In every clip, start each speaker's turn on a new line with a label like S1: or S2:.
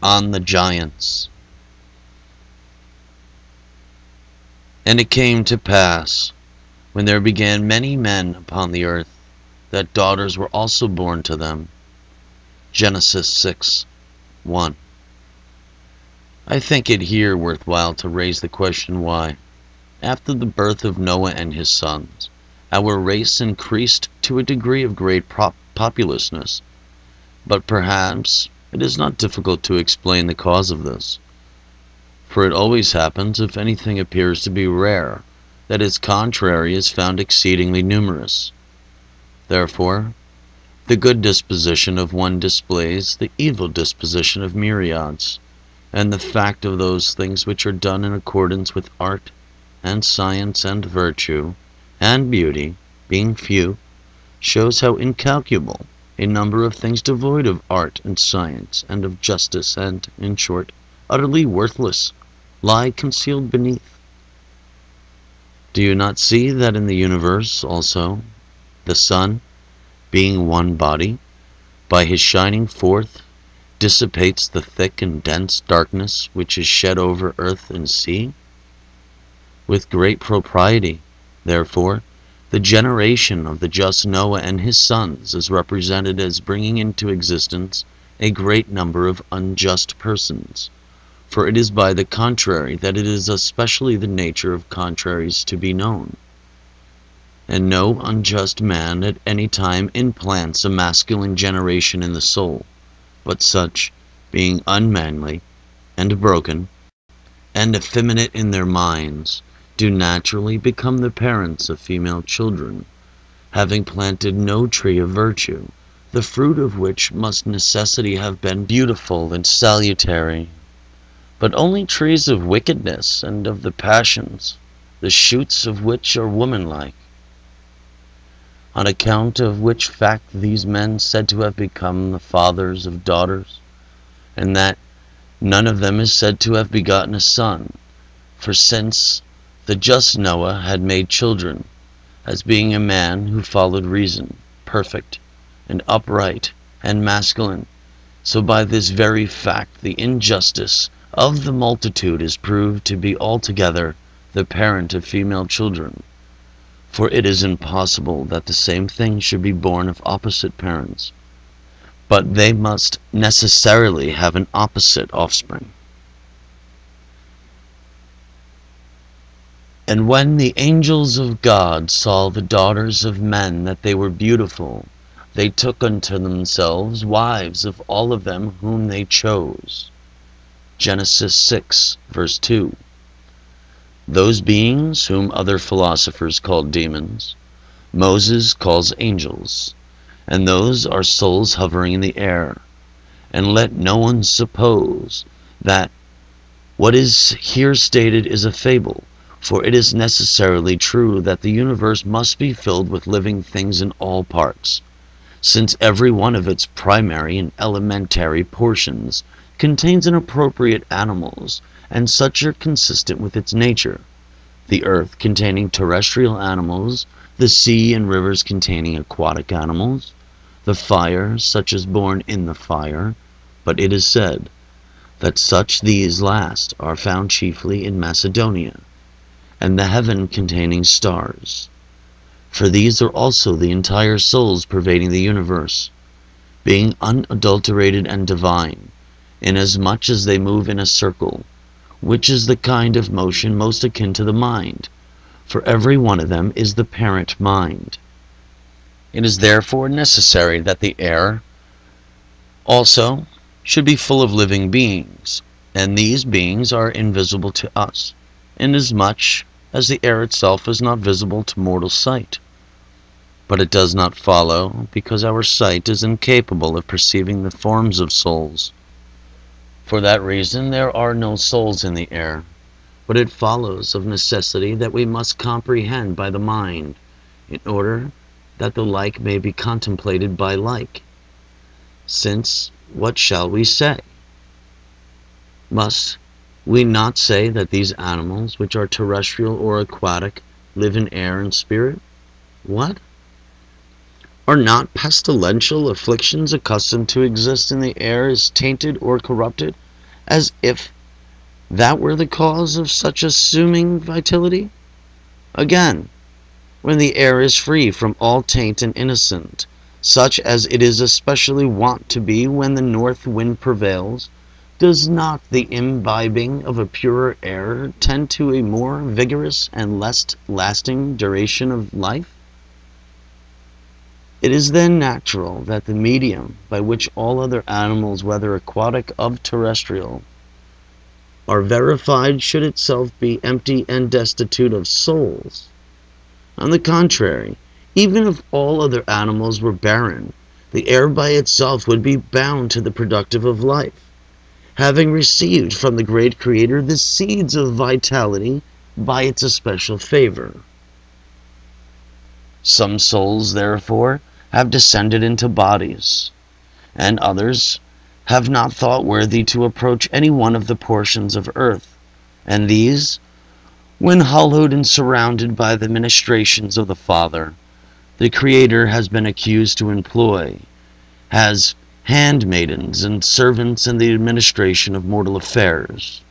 S1: on the giants. And it came to pass, when there began many men upon the earth, that daughters were also born to them. Genesis 6:1. I think it here worthwhile to raise the question why, after the birth of Noah and his sons, our race increased to a degree of great populousness. But perhaps it is not difficult to explain the cause of this. For it always happens, if anything appears to be rare, that its contrary is found exceedingly numerous. Therefore, the good disposition of one displays the evil disposition of myriads, and the fact of those things which are done in accordance with art, and science, and virtue, and beauty, being few, shows how incalculable a number of things devoid of art and science, and of justice, and, in short, utterly worthless, lie concealed beneath. Do you not see that in the universe also, the sun, being one body, by his shining forth, dissipates the thick and dense darkness which is shed over earth and sea? With great propriety, therefore, the generation of the just Noah and his sons is represented as bringing into existence a great number of unjust persons. For it is by the contrary that it is especially the nature of contraries to be known. And no unjust man at any time implants a masculine generation in the soul, but such, being unmanly, and broken, and effeminate in their minds, do naturally become the parents of female children, having planted no tree of virtue, the fruit of which must necessity have been beautiful and salutary, but only trees of wickedness and of the passions, the shoots of which are womanlike. On account of which fact these men said to have become the fathers of daughters, and that none of them is said to have begotten a son, for since the just Noah had made children, as being a man who followed reason, perfect, and upright, and masculine, so by this very fact the injustice of the multitude is proved to be altogether the parent of female children. For it is impossible that the same thing should be born of opposite parents, but they must necessarily have an opposite offspring. And when the angels of God saw the daughters of men that they were beautiful, they took unto themselves wives of all of them whom they chose. Genesis 6:2. Those beings whom other philosophers called demons, Moses calls angels, and those are souls hovering in the air. And let no one suppose that what is here stated is a fable, for it is necessarily true that the universe must be filled with living things in all parts, since every one of its primary and elementary portions contains an appropriate animals, and such are consistent with its nature, the earth containing terrestrial animals, the sea and rivers containing aquatic animals, the fire such as born in the fire, but it is said that such these last are found chiefly in Macedonia, and the heaven containing stars. For these are also the entire souls pervading the universe, being unadulterated and divine, inasmuch as they move in a circle, which is the kind of motion most akin to the mind, for every one of them is the parent mind. It is therefore necessary that the air also should be full of living beings, and these beings are invisible to us, inasmuch as the air itself is not visible to mortal sight. But it does not follow, because our sight is incapable of perceiving the forms of souls. For that reason there are no souls in the air, but it follows of necessity that we must comprehend by the mind, in order that the like may be contemplated by like. Since, what shall we say? Must we not say that these animals, which are terrestrial or aquatic, live in air and spirit? What? Are not pestilential afflictions accustomed to exist in the air as tainted or corrupted, as if that were the cause of such assuming vitality? Again, when the air is free from all taint and innocent, such as it is especially wont to be when the north wind prevails, does not the imbibing of a purer air tend to a more vigorous and less lasting duration of life? It is then natural that the medium by which all other animals, whether aquatic or terrestrial, are verified should itself be empty and destitute of souls. On the contrary, even if all other animals were barren, the air by itself would be bound to the productive of life, having received from the great Creator the seeds of vitality by its especial favor. Some souls, therefore, have descended into bodies, and others have not thought worthy to approach any one of the portions of earth, and these, when hallowed and surrounded by the ministrations of the Father, the Creator has been accused to employ as handmaidens and servants in the administration of mortal affairs.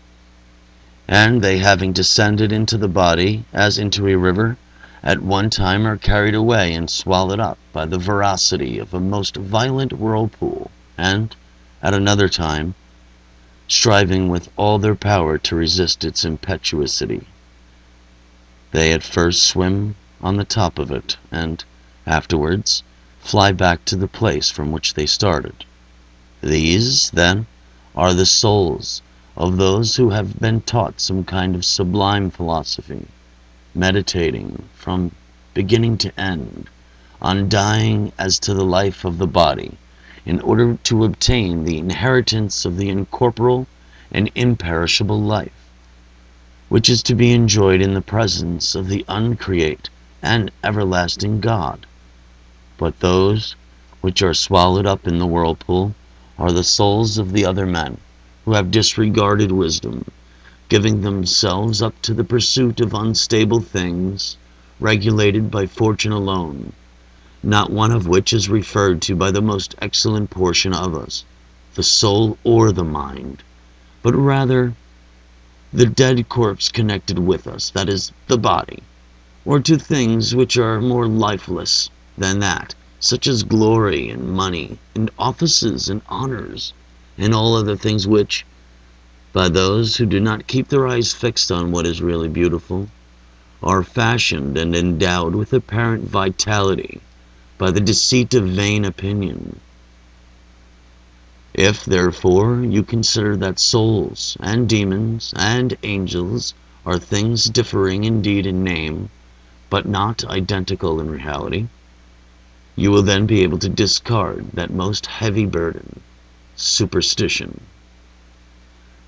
S1: And they, having descended into the body as into a river, at one time are carried away and swallowed up by the voracity of a most violent whirlpool, and, at another time, striving with all their power to resist its impetuosity, they at first swim on the top of it, and afterwards fly back to the place from which they started. These, then, are the souls of those who have been taught some kind of sublime philosophy, meditating from beginning to end on dying as to the life of the body, in order to obtain the inheritance of the incorporeal and imperishable life, which is to be enjoyed in the presence of the uncreate and everlasting God. But those which are swallowed up in the whirlpool are the souls of the other men, who have disregarded wisdom, giving themselves up to the pursuit of unstable things, regulated by fortune alone, not one of which is referred to by the most excellent portion of us, the soul or the mind, but rather the dead corpse connected with us, that is, the body, or to things which are more lifeless than that, such as glory and money and offices and honors, and all other things which, by those who do not keep their eyes fixed on what is really beautiful, are fashioned and endowed with apparent vitality by the deceit of vain opinion. If, therefore, you consider that souls and demons and angels are things differing indeed in name, but not identical in reality, you will then be able to discard that most heavy burden, superstition.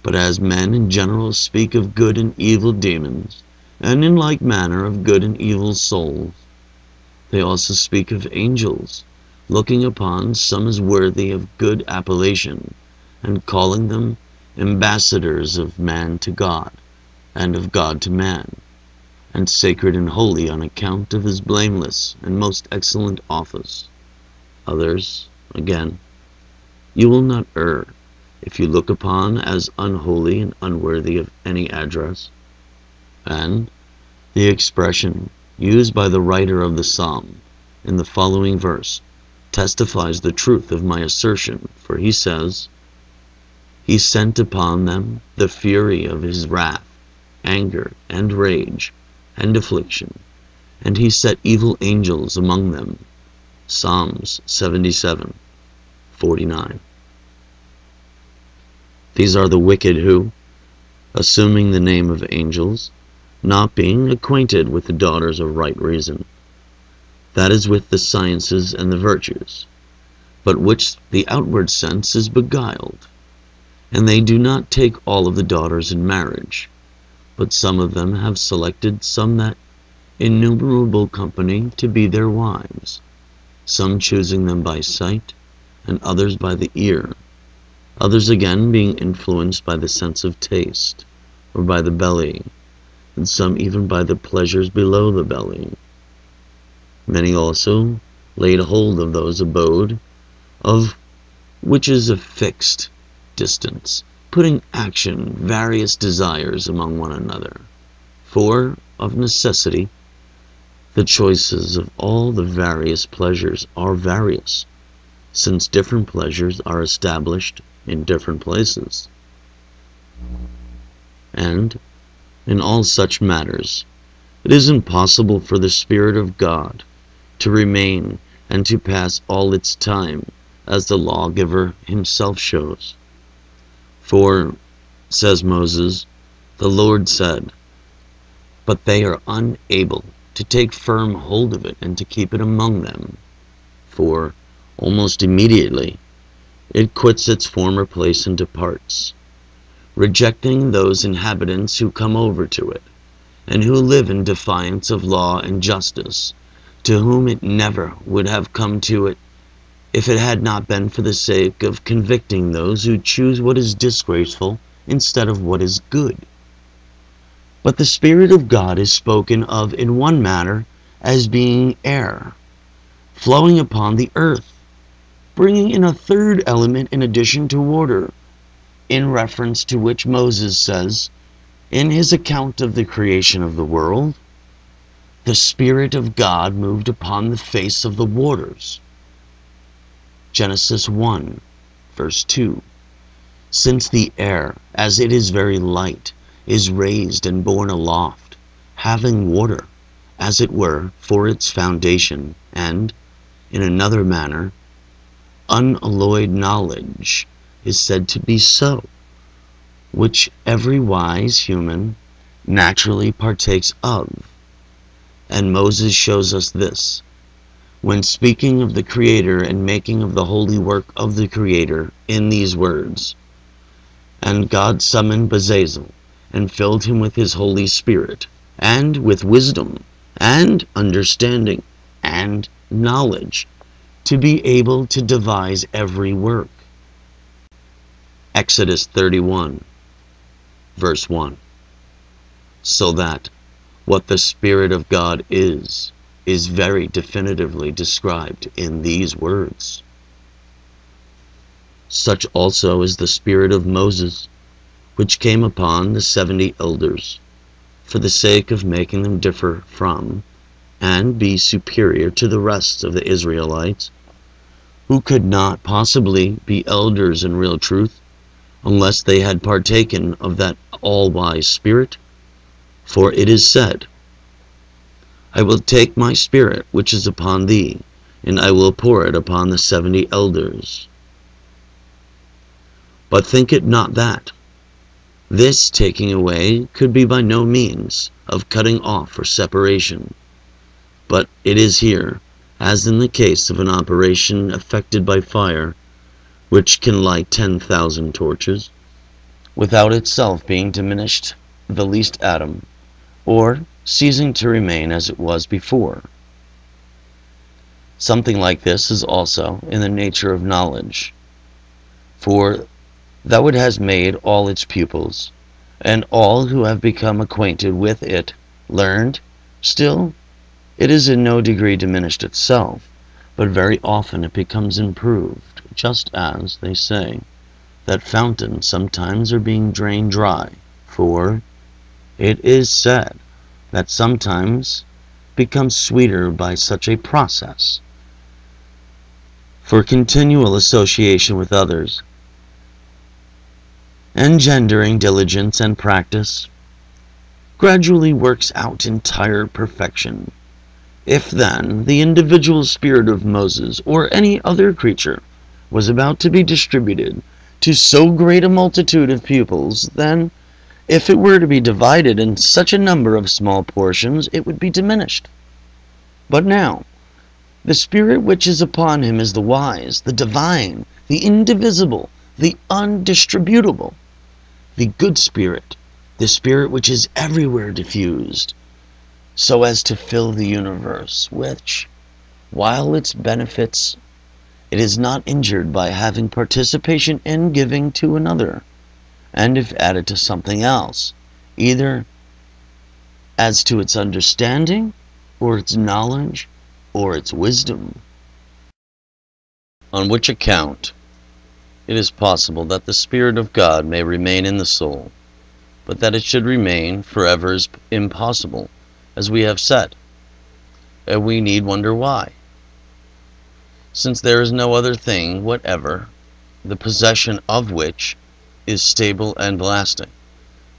S1: But as men in general speak of good and evil demons, and in like manner of good and evil souls, they also speak of angels, looking upon some as worthy of good appellation, and calling them ambassadors of man to God, and of God to man, and sacred and holy on account of his blameless and most excellent office. Others, again, you will not err if you look upon as unholy and unworthy of any address. And the expression used by the writer of the psalm in the following verse testifies the truth of my assertion, for he says, "He sent upon them the fury of his wrath, anger, and rage, and affliction, and he set evil angels among them." Psalms 77:49. These are the wicked who, assuming the name of angels, not being acquainted with the daughters of right reason, that is, with the sciences and the virtues, but which the outward sense is beguiled, and they do not take all of the daughters in marriage, but some of them have selected some that innumerable company to be their wives, some choosing them by sight, and others by the ear, others again being influenced by the sense of taste, or by the belly, and some even by the pleasures below the belly. Many also laid hold of those abode of which is a fixed distance, putting action various desires among one another. For, of necessity, the choices of all the various pleasures are various, since different pleasures are established in different places. And, in all such matters, it is impossible for the Spirit of God to remain and to pass all its time, as the lawgiver himself shows. For, says Moses, the Lord said, but they are unable to take firm hold of it and to keep it among them. For, almost immediately, it quits its former place and departs, rejecting those inhabitants who come over to it, and who live in defiance of law and justice, to whom it never would have come to it if it had not been for the sake of convicting those who choose what is disgraceful instead of what is good. But the Spirit of God is spoken of in one manner as being air, flowing upon the earth, bringing in a third element in addition to water, in reference to which Moses says, in his account of the creation of the world, the Spirit of God moved upon the face of the waters. Genesis 1, verse 2. Since the air, as it is very light, is raised and borne aloft, having water, as it were, for its foundation, and, in another manner, unalloyed knowledge is said to be so, which every wise human naturally partakes of. And Moses shows us this, when speaking of the Creator and making of the holy work of the Creator in these words, and God summoned Bezalel, and filled him with his Holy Spirit, and with wisdom, and understanding, and knowledge, to be able to devise every work. Exodus 31, verse 1. So that what the Spirit of God is very definitively described in these words. Such also is the Spirit of Moses, which came upon the 70 elders, for the sake of making them differ from, and be superior to the rest of the Israelites, who could not possibly be elders in real truth, unless they had partaken of that all-wise Spirit. For it is said, I will take my Spirit which is upon thee, and I will pour it upon the 70 elders. But think it not that this taking away could be by no means of cutting off or separation, but it is here, as in the case of an operation effected by fire, which can light 10,000 torches, without itself being diminished the least atom, or ceasing to remain as it was before. Something like this is also in the nature of knowledge. For though it has made all its pupils, and all who have become acquainted with it learned, still it is in no degree diminished itself, but very often it becomes improved, just as, they say, that fountains sometimes are being drained dry, for it is said that sometimes becomes sweeter by such a process. For continual association with others, engendering diligence and practice, gradually works out entire perfection. If then the individual spirit of Moses or any other creature was about to be distributed to so great a multitude of pupils, then if it were to be divided in such a number of small portions, it would be diminished. But now, the Spirit which is upon him is the wise, the divine, the indivisible, the undistributable, the good Spirit, the Spirit which is everywhere diffused, so as to fill the universe, which, while its benefits, it is not injured by having participation in giving to another, and if added to something else, either as to its understanding, or its knowledge, or its wisdom. On which account It is possible that the Spirit of God may remain in the soul, but that it should remain forever is impossible, as we have said, and we need wonder why. Since there is no other thing whatever, the possession of which is stable and lasting,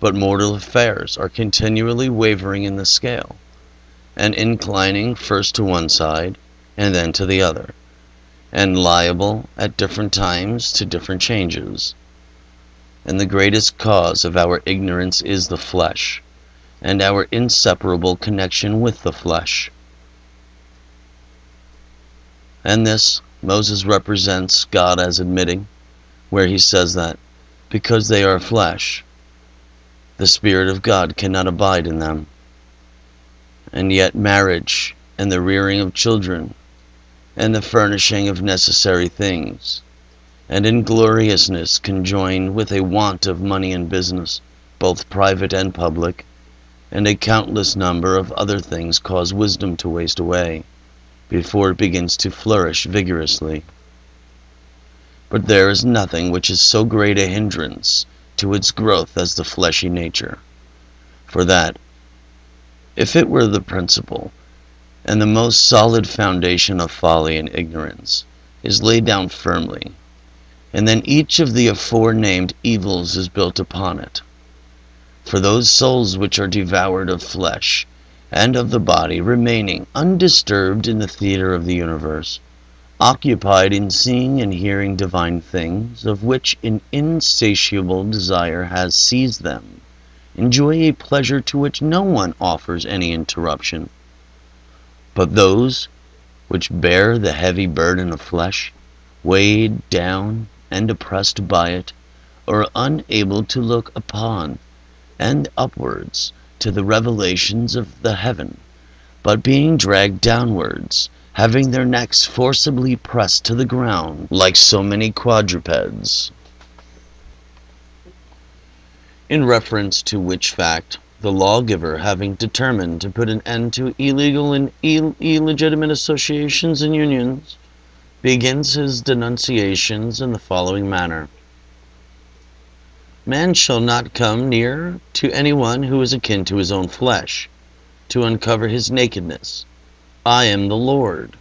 S1: but mortal affairs are continually wavering in the scale, and inclining first to one side, and then to the other, and liable at different times to different changes. And the greatest cause of our ignorance is the flesh, and our inseparable connection with the flesh. And this Moses represents God as admitting, where he says that, because they are flesh, the Spirit of God cannot abide in them. And yet marriage, and the rearing of children, and the furnishing of necessary things, and ingloriousness conjoined with a want of money and business, both private and public, and a countless number of other things cause wisdom to waste away, before it begins to flourish vigorously. But there is nothing which is so great a hindrance to its growth as the fleshy nature, for that, if it were the principle, and the most solid foundation of folly and ignorance, is laid down firmly, and then each of the aforenamed evils is built upon it. For those souls which are devoured of flesh and of the body, remaining undisturbed in the theater of the universe, occupied in seeing and hearing divine things, of which an insatiable desire has seized them, enjoy a pleasure to which no one offers any interruption. But those which bear the heavy burden of flesh, weighed down and oppressed by it, are unable to look upon and upwards to the revelations of the heaven, but being dragged downwards, having their necks forcibly pressed to the ground like so many quadrupeds. In reference to which fact, the lawgiver, having determined to put an end to illegal and illegitimate associations and unions, begins his denunciations in the following manner. Man shall not come near to anyone who is akin to his own flesh, to uncover his nakedness. I am the Lord.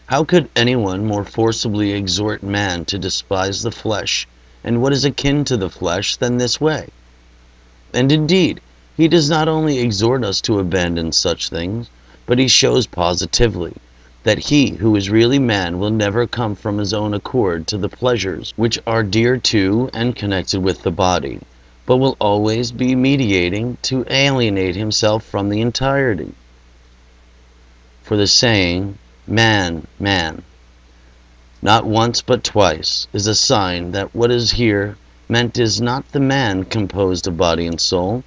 S1: How could anyone more forcibly exhort man to despise the flesh and what is akin to the flesh than this way? And indeed, he does not only exhort us to abandon such things, but he shows positively that he who is really man will never come from his own accord to the pleasures which are dear to and connected with the body, but will always be meditating to alienate himself from the entirety. For the saying, man, man, not once but twice, is a sign that what is here meant is not the man composed of body and soul,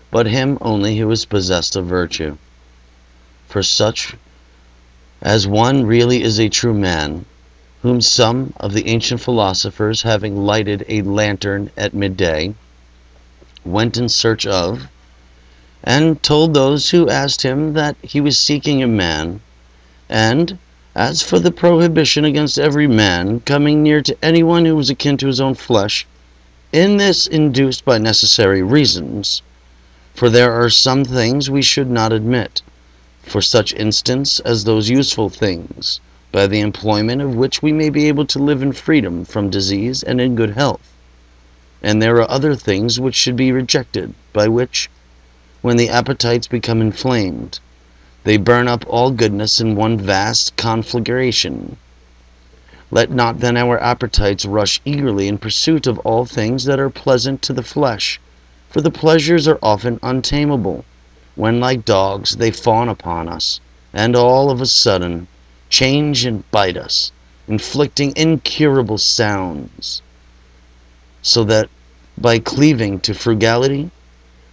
S1: but him only who is possessed of virtue. For such as one really is a true man, whom some of the ancient philosophers, having lighted a lantern at midday, went in search of, and told those who asked him that he was seeking a man. And as for the prohibition against every man coming near to anyone who was akin to his own flesh, in this induced by necessary reasons, for there are some things we should not admit, for such instance as those useful things, by the employment of which we may be able to live in freedom from disease and in good health. And there are other things which should be rejected, by which, when the appetites become inflamed, they burn up all goodness in one vast conflagration. Let not then our appetites rush eagerly in pursuit of all things that are pleasant to the flesh, for the pleasures are often untamable, when like dogs they fawn upon us, and all of a sudden change and bite us, inflicting incurable sounds, so that by cleaving to frugality,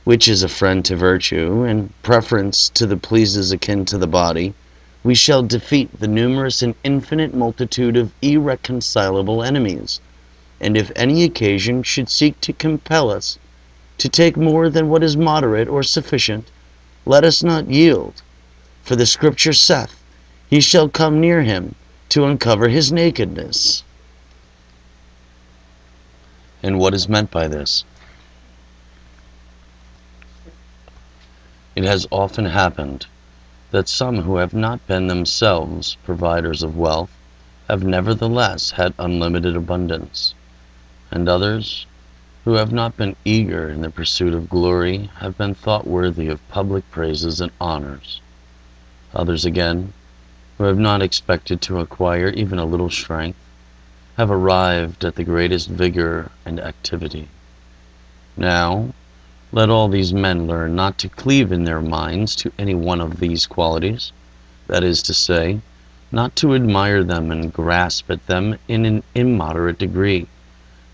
S1: which is a friend to virtue, and preference to the pleases akin to the body, we shall defeat the numerous and infinite multitude of irreconcilable enemies. And if any occasion should seek to compel us to take more than what is moderate or sufficient, let us not yield. For the Scripture saith, He shall come near him to uncover his nakedness. And what is meant by this? It has often happened that some who have not been themselves providers of wealth have nevertheless had unlimited abundance, and others who have not been eager in the pursuit of glory have been thought worthy of public praises and honors. Others again, who have not expected to acquire even a little strength, have arrived at the greatest vigor and activity. Now, let all these men learn not to cleave in their minds to any one of these qualities, that is to say, not to admire them and grasp at them in an immoderate degree,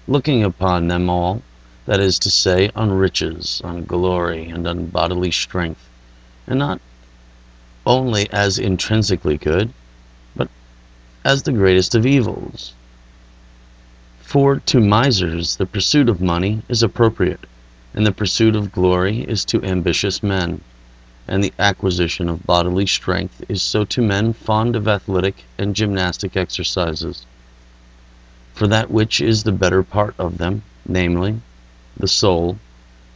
S1: looking upon them all, that is to say, on riches, on glory, and on bodily strength, and not only as intrinsically good, but as the greatest of evils. For to misers the pursuit of money is appropriate, and the pursuit of glory is to ambitious men, and the acquisition of bodily strength is so to men fond of athletic and gymnastic exercises. For that which is the better part of them, namely, the soul,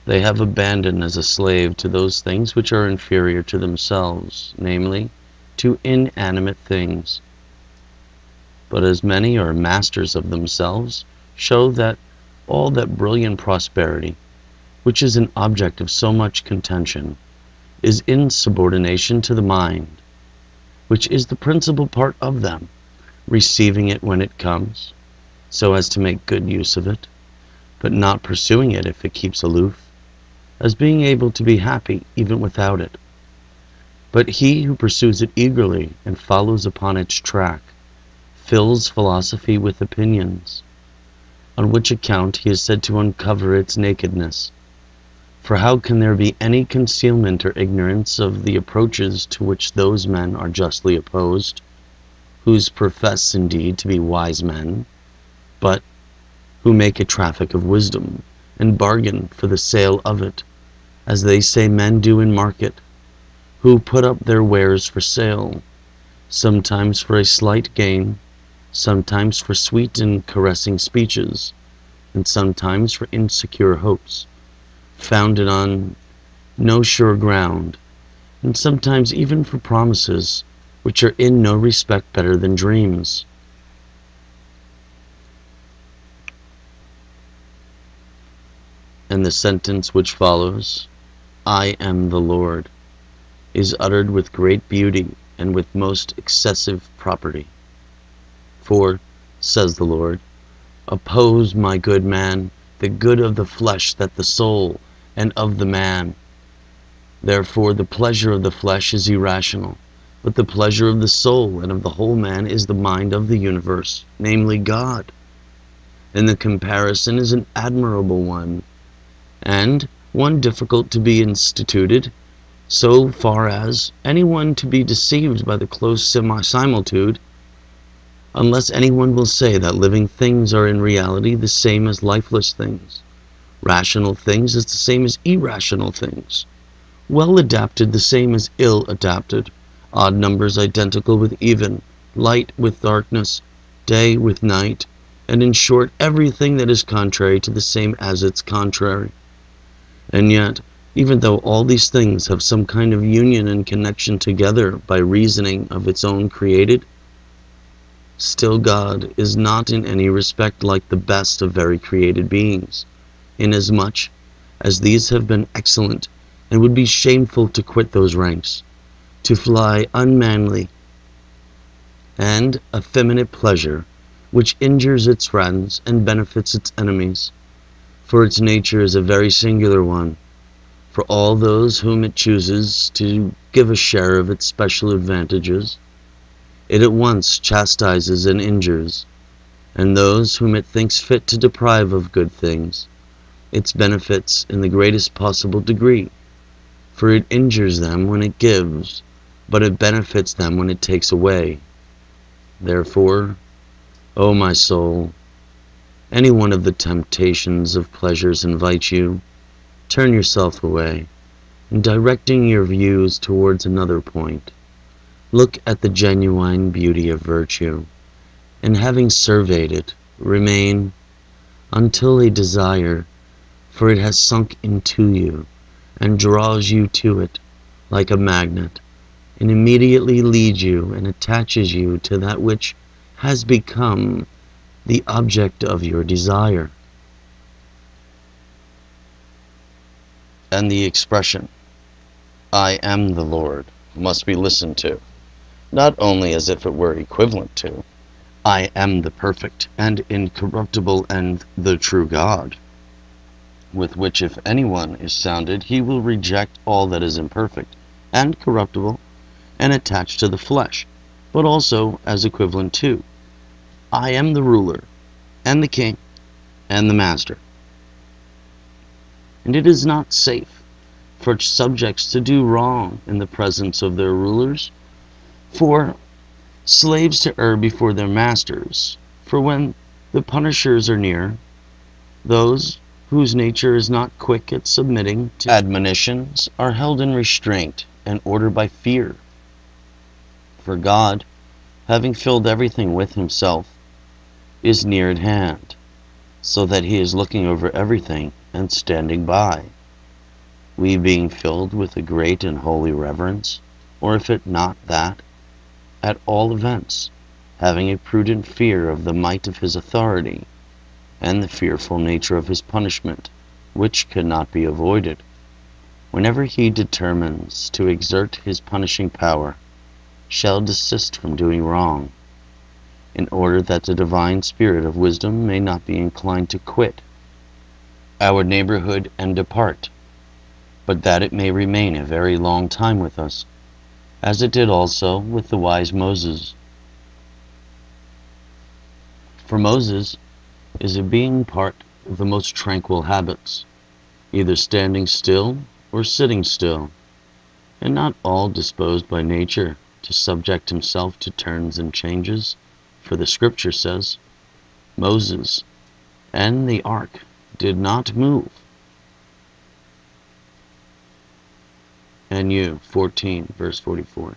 S1: they have abandoned as a slave to those things which are inferior to themselves, namely, to inanimate things. But as many are masters of themselves, show that all that brilliant prosperity, which is an object of so much contention, is in subordination to the mind, which is the principal part of them, receiving it when it comes, so as to make good use of it, but not pursuing it if it keeps aloof, as being able to be happy even without it. But he who pursues it eagerly and follows upon its track fills philosophy with opinions, on which account he is said to uncover its nakedness. For how can there be any concealment or ignorance of the approaches to which those men are justly opposed, whose profess indeed to be wise men, but who make a traffic of wisdom, and bargain for the sale of it, as they say men do in market, who put up their wares for sale, sometimes for a slight gain, sometimes for sweet and caressing speeches, and sometimes for insecure hopes, founded on no sure ground, and sometimes even for promises which are in no respect better than dreams. And the sentence which follows, "I am the Lord," is uttered with great beauty and with most excessive property. For, says the Lord, "Oppose, my good man, the good of the flesh that the soul and of the man. Therefore the pleasure of the flesh is irrational, but the pleasure of the soul and of the whole man is the mind of the universe, namely God. And the comparison is an admirable one, and one difficult to be instituted, so far as anyone to be deceived by the close similitude, unless anyone will say that living things are in reality the same as lifeless things, rational things as the same as irrational things, well adapted the same as ill adapted, odd numbers identical with even, light with darkness, day with night, and in short everything that is contrary to the same as its contrary. And yet, even though all these things have some kind of union and connection together by reasoning of its own created, still God is not in any respect like the best of very created beings, inasmuch as these have been excellent and would be shameful to quit those ranks, to fly unmanly and effeminate pleasure, which injures its friends and benefits its enemies. For its nature is a very singular one. For all those whom it chooses to give a share of its special advantages, it at once chastises and injures, and those whom it thinks fit to deprive of good things, its benefits in the greatest possible degree. For it injures them when it gives, but it benefits them when it takes away. Therefore, O my soul, any one of the temptations of pleasures invite you, turn yourself away, and directing your views towards another point, Look at the genuine beauty of virtue, and having surveyed it, remain until a desire for it has sunk into you, and draws you to it like a magnet, and immediately leads you and attaches you to that which has become the object of your desire. And the expression, "I am the Lord," must be listened to, not only as if it were equivalent to, "I am the perfect and incorruptible and the true God," with which if anyone is sounded, he will reject all that is imperfect and corruptible and attached to the flesh, but also as equivalent to, "I am the ruler and the king and the master." And it is not safe for subjects to do wrong in the presence of their rulers, for slaves to err before their masters. For when the punishers are near, those whose nature is not quick at submitting to admonitions are held in restraint and order by fear. For God, having filled everything with himself, is near at hand, so that he is looking over everything and standing by. We being filled with a great and holy reverence, or if it not that, at all events, having a prudent fear of the might of his authority, and the fearful nature of his punishment, which cannot be avoided, whenever he determines to exert his punishing power, shall desist from doing wrong, in order that the divine spirit of wisdom may not be inclined to quit our neighborhood and depart, but that it may remain a very long time with us, as it did also with the wise Moses. For Moses is a being part of the most tranquil habits, either standing still or sitting still, and not all disposed by nature to subject himself to turns and changes. For the scripture says, "Moses and the ark did not move." And you, 14, verse 44.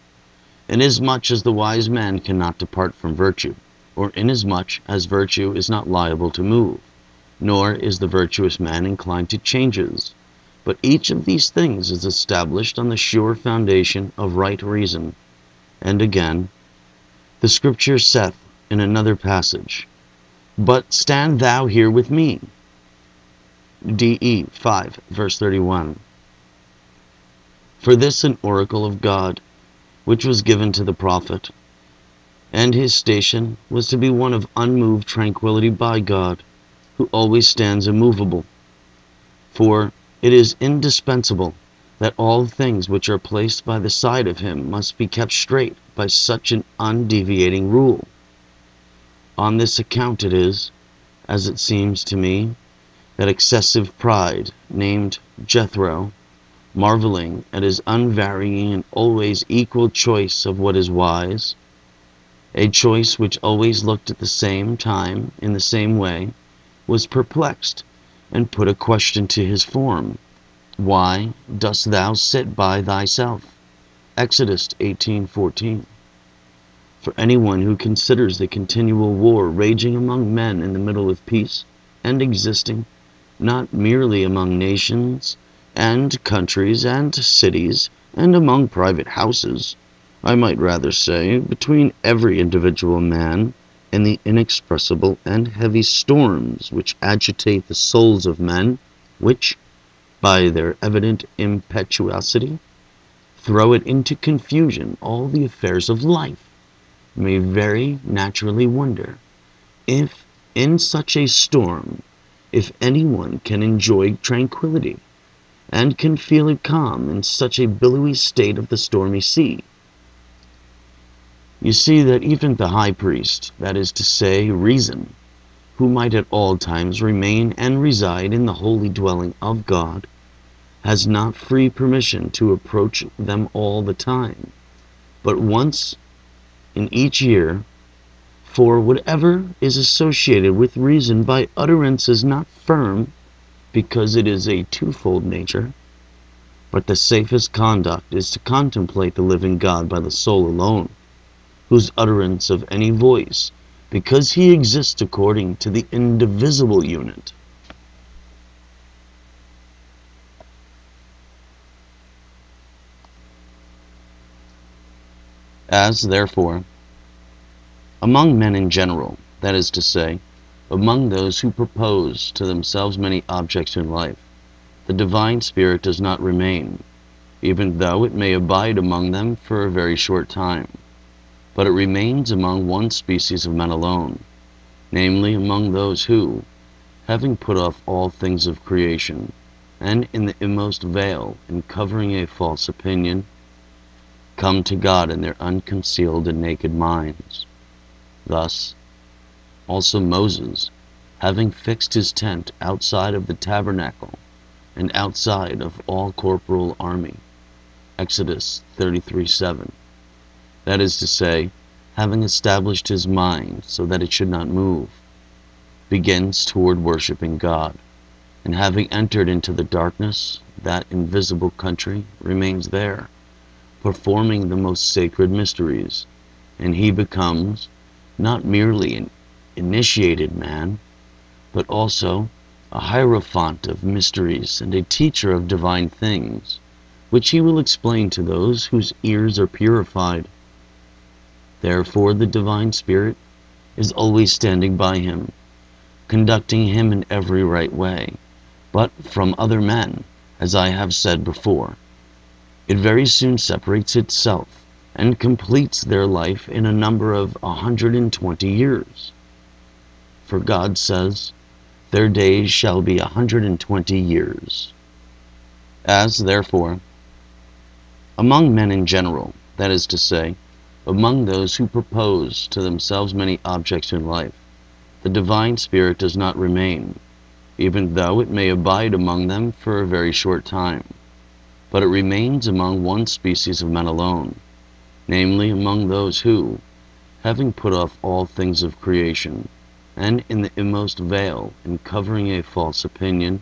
S1: Inasmuch as the wise man cannot depart from virtue, or inasmuch as virtue is not liable to move, nor is the virtuous man inclined to changes, but each of these things is established on the sure foundation of right reason. And again, the scripture saith in another passage, "But stand thou here with me." DE 5, verse 31. For this an oracle of God, which was given to the prophet, and his station was to be one of unmoved tranquility by God, who always stands immovable. For it is indispensable that all things which are placed by the side of him must be kept straight by such an undeviating rule. On this account it is, as it seems to me, that excessive pride, named Jethro, marveling at his unvarying and always equal choice of what is wise, a choice which always looked at the same time in the same way, was perplexed, and put a question to his form, "Why dost thou sit by thyself?" Exodus 18:14. For anyone who considers the continual war raging among men in the middle of peace, and existing not merely among nations and countries and cities and among private houses, I might rather say between every individual man and the inexpressible and heavy storms which agitate the souls of men, which, by their evident impetuosity, throw it into confusion all the affairs of life, may very naturally wonder if in such a storm, if anyone can enjoy tranquility, and can feel it calm in such a billowy state of the stormy sea. You see that even the high priest, that is to say, reason, who might at all times remain and reside in the holy dwelling of God, has not free permission to approach them all the time, but once in each year. For whatever is associated with reason by utterance is not firm, because it is a twofold nature, But the safest conduct is to contemplate the living God by the soul alone, whose utterance of any voice, because he exists according to the indivisible unit. As, therefore, among men in general, that is to say, among those who propose to themselves many objects in life, the divine spirit does not remain, even though it may abide among them for a very short time, but it remains among one species of men alone, namely among those who, having put off all things of creation, and in the inmost veil, in covering a false opinion, come to God in their unconcealed and naked minds. Thus, also Moses, having fixed his tent outside of the tabernacle, and outside of all corporal army, Exodus 33:7. That is to say, having established his mind so that it should not move, begins toward worshiping God, and having entered into the darkness, that invisible country, remains there, performing the most sacred mysteries, and he becomes not merely an initiated man, but also a hierophant of mysteries and a teacher of divine things, which he will explain to those whose ears are purified. Therefore the divine spirit is always standing by him, conducting him in every right way. But from other men, as I have said before, it very soon separates itself and completes their life in a number of 120 years. For God says, their days shall be 120 years. As, therefore, among men in general, that is to say, among those who propose to themselves many objects in life, the divine spirit does not remain, even though it may abide among them for a very short time, but it remains among one species of men alone, namely among those who, having put off all things of creation, and in the inmost veil, in covering a false opinion,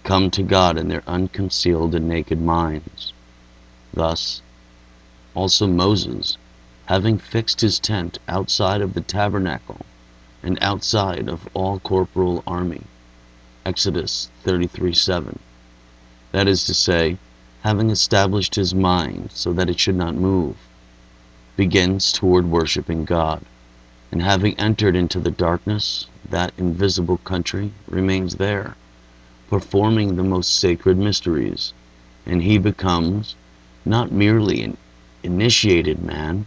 S1: come to God in their unconcealed and naked minds. Thus, also Moses, having fixed his tent outside of the tabernacle, and outside of all corporal army, Exodus 33:7. That is to say, having established his mind so that it should not move, begins toward worshiping God, and having entered into the darkness, that invisible country, remains there, performing the most sacred mysteries, and he becomes not merely an initiated man,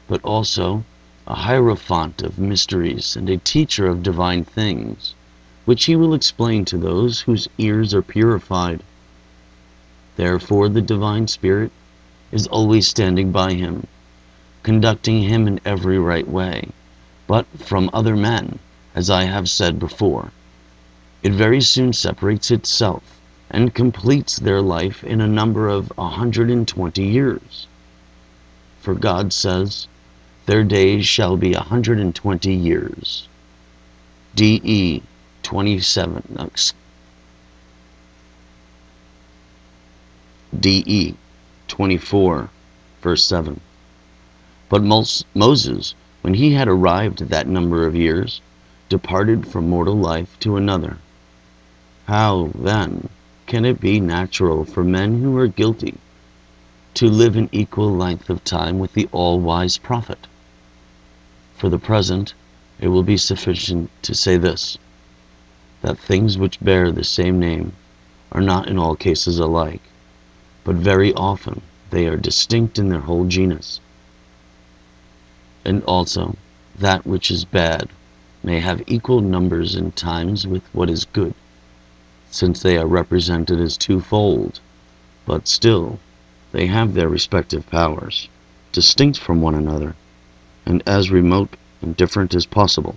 S1: but also a hierophant of mysteries and a teacher of divine things, which he will explain to those whose ears are purified. Therefore the divine spirit is always standing by him, conducting him in every right way. But from other men, as I have said before, it very soon separates itself and completes their life in a number of 120 years. For God says, their days shall be 120 years. DE 27. DE 24, verse 7. But Moses, when he had arrived at that number of years, departed from mortal life to another. How, then, can it be natural for men who are guilty to live an equal length of time with the all-wise prophet? For the present, it will be sufficient to say this, that things which bear the same name are not in all cases alike, but very often they are distinct in their whole genus. And also, that which is bad may have equal numbers in times with what is good, since they are represented as twofold, but still they have their respective powers, distinct from one another, and as remote and different as possible.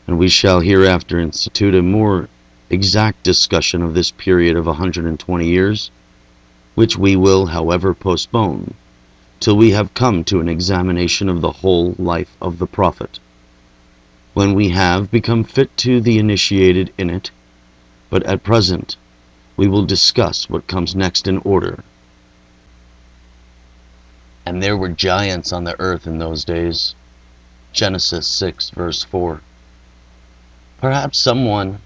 S1: And we shall hereafter institute a more exact discussion of this period of 120 years, which we will, however, postpone till we have come to an examination of the whole life of the prophet, when we have become fit to the initiated in it. But at present We will discuss what comes next in order. And there were giants on the earth in those days. Genesis 6, verse 4. Perhaps someone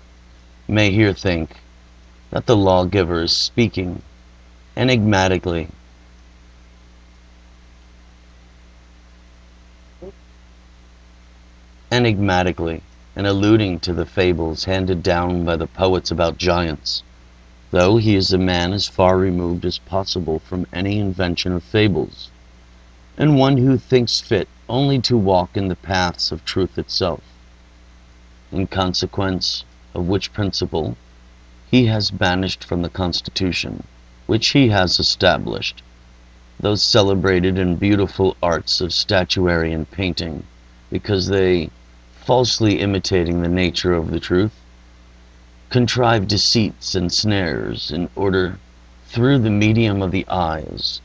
S1: may here think that the lawgiver is speaking enigmatically. And alluding to the fables handed down by the poets about giants, though he is a man as far removed as possible from any invention of fables, and one who thinks fit only to walk in the paths of truth itself, in consequence of which principle he has banished from the Constitution, which he has established, those celebrated and beautiful arts of statuary and painting, because they, falsely imitating the nature of the truth, contrive deceits and snares in order, through the medium of the eyes,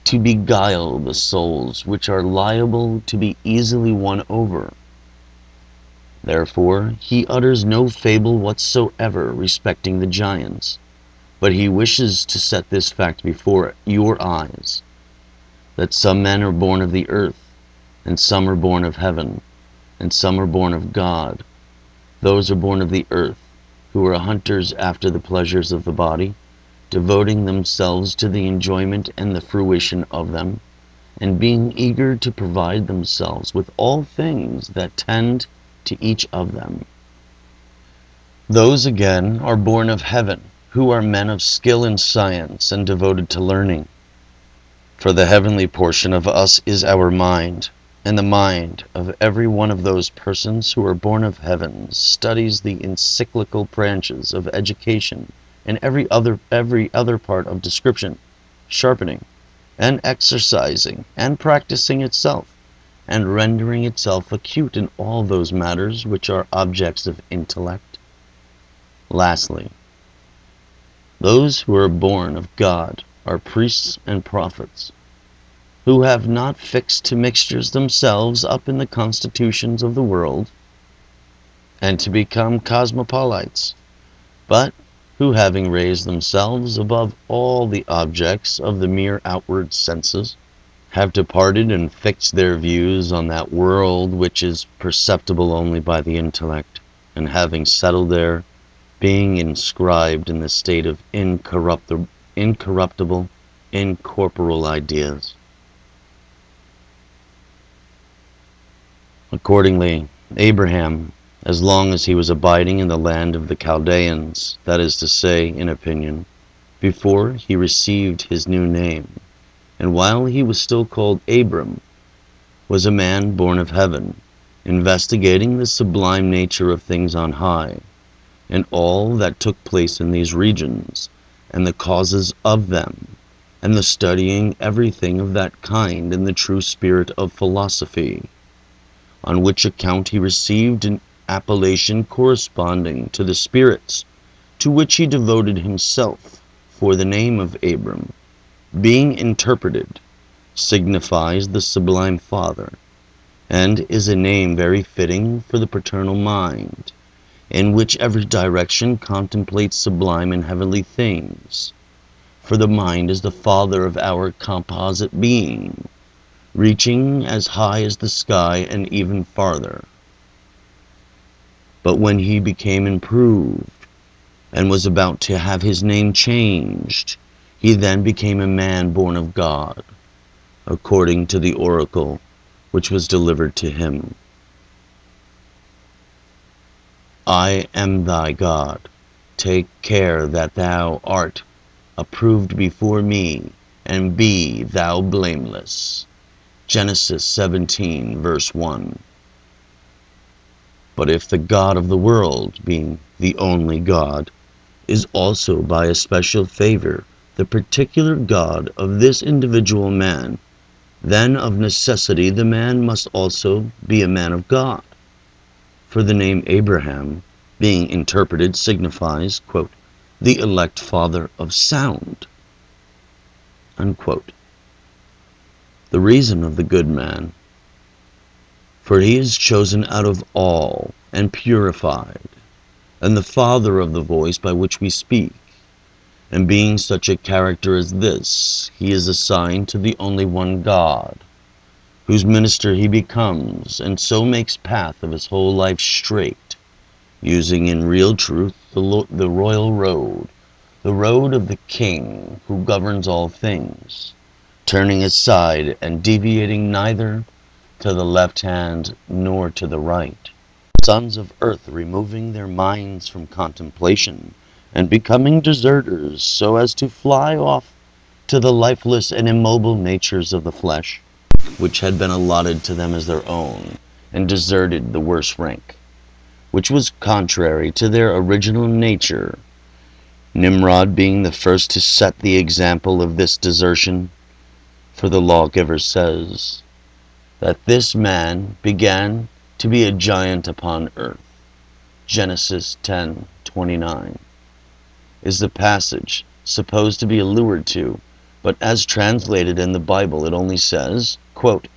S1: to beguile the souls which are liable to be easily won over. Therefore he utters no fable whatsoever respecting the giants, but he wishes to set this fact before your eyes, that some men are born of the earth, and some are born of heaven, and some are born of God. Those are born of the earth, who are hunters after the pleasures of the body, devoting themselves to the enjoyment and the fruition of them, and being eager to provide themselves with all things that tend to each of them. Those again are born of heaven, who are men of skill in science and devoted to learning. For the heavenly portion of us is our mind, and the mind of every one of those persons who are born of heaven studies the encyclical branches of education and every other part of description, sharpening, and exercising, and practicing itself, and rendering itself acute in all those matters which are objects of intellect. Lastly, those who are born of God are priests and prophets, who have not fixed to mixtures themselves up in the constitutions of the world, and to become cosmopolites, but who, having raised themselves above all the objects of the mere outward senses, have departed and fixed their views on that world which is perceptible only by the intellect, and having settled there, being inscribed in the state of incorruptible, incorporeal ideas. Accordingly, Abraham, as long as he was abiding in the land of the Chaldeans, that is to say, in opinion, before he received his new name, and while he was still called Abram, was a man born of heaven, investigating the sublime nature of things on high, and all that took place in these regions, and the causes of them, and the studying everything of that kind in the true spirit of philosophy, on which account he received an appellation corresponding to the spirits to which he devoted himself, for the name of Abram, being interpreted, signifies the Sublime Father, and is a name very fitting for the paternal mind, in which every direction contemplates sublime and heavenly things. For the mind is the father of our composite being, reaching as high as the sky and even farther. But when he became improved, and was about to have his name changed, he then became a man born of God, according to the oracle which was delivered to him. I am thy God. Take care that thou art approved before me, and be thou blameless. Genesis 17, verse 1. But if the God of the world, being the only God, is also by a special favor the particular God of this individual man, then of necessity the man must also be a man of God. For the name Abraham, being interpreted, signifies, quote, the elect father of sound, unquote. The reason of the good man, for he is chosen out of all and purified, and the father of the voice by which we speak, And being such a character as this, he is assigned to the only one God, whose minister he becomes, and so makes path of his whole life straight, using in real truth the royal road, the road of the king who governs all things, turning aside and deviating neither to the left hand nor to the right. Sons of earth removing their minds from contemplation and becoming deserters so as to fly off to the lifeless and immobile natures of the flesh, which had been allotted to them as their own, and deserted the worse rank, which was contrary to their original nature, Nimrod being the first to set the example of this desertion. For the lawgiver says that this man began to be a giant upon earth. Genesis 10:29 is the passage supposed to be allured to, but as translated in the Bible it only says, quote,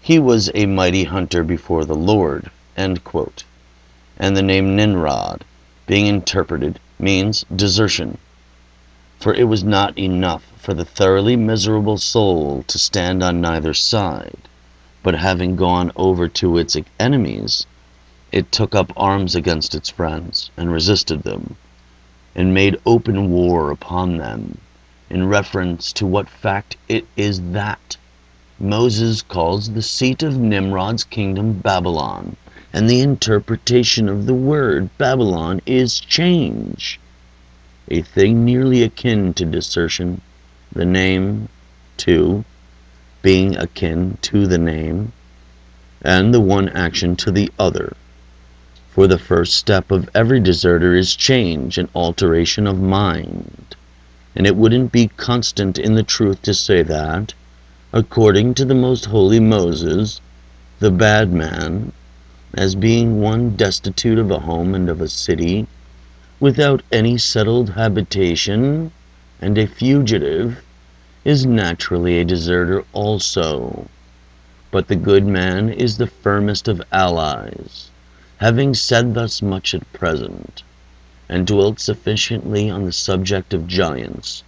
S1: "He was a mighty hunter before the Lord," end quote. And the name Nimrod, being interpreted, means desertion. For it was not enough for the thoroughly miserable soul to stand on neither side, but having gone over to its enemies, it took up arms against its friends, and resisted them, and made open war upon them, in reference to what fact it is that Moses calls the seat of Nimrod's kingdom Babylon, and the interpretation of the word Babylon is change, a thing nearly akin to desertion, the name, too, being akin to the name, and the one action to the other. For the first step of every deserter is change and alteration of mind, and it wouldn't be constant in the truth to say that, according to the most holy Moses, the bad man, as being one destitute of a home and of a city, without any settled habitation, and a fugitive, is naturally a deserter also. But the good man is the firmest of allies. Having said thus much at present, and dwelt sufficiently on the subject of giants,